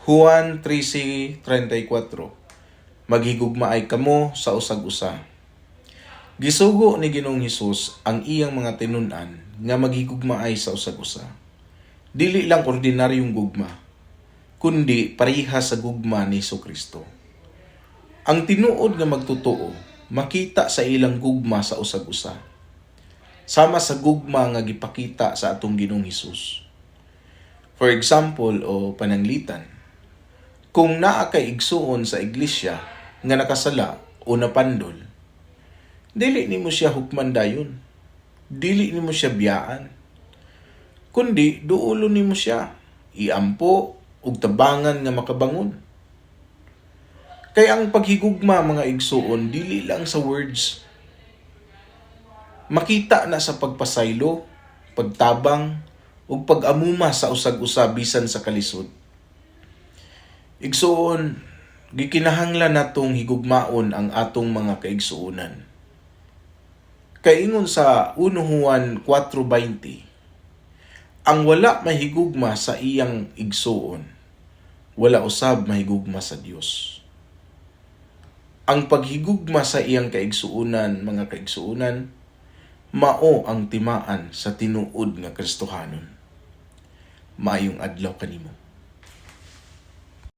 Juan 13:34. Maghigugmaay kamo sa usag-usa. Gisugo ni Ginoong Hesus ang iyang mga tinun-an nga maghigugmaay sa usag-usa. Dili lang ordinaryong gugma, kundi pareha sa gugma ni Jesucristo. Ang tinuod nga magtotoo, makita sa ilang gugma sa usag-usa. Sama sa gugma nga gipakita sa atong Ginoong Hesus. For example o pananglitan, kung naa kay igsuon sa iglesia nga nakasala o napandol, dili nimo siya hukman dayon. Dili nimo siya biyaan. Kundi duulo nimo siya, iampo ug tabangan nga makabangon. Kay ang paghigugma mga igsuon dili lang sa words. Makita na sa pagpasaylo, pagtabang ug pag-amuma sa usag-usa bisan sa kalisod. Igsuon, gikinahanglan natong higugmaon ang atong mga kaigsuonan. Kay ingon sa 1 Juan 4:20, ang wala mahigugma sa iyang igsuon, wala usab mahigugma sa Dios. Ang paghigugma sa iyang kaigsuonan, mga kaigsuonan, mao ang timaan sa tinuod nga Kristohanon. Maayong adlaw kanimo.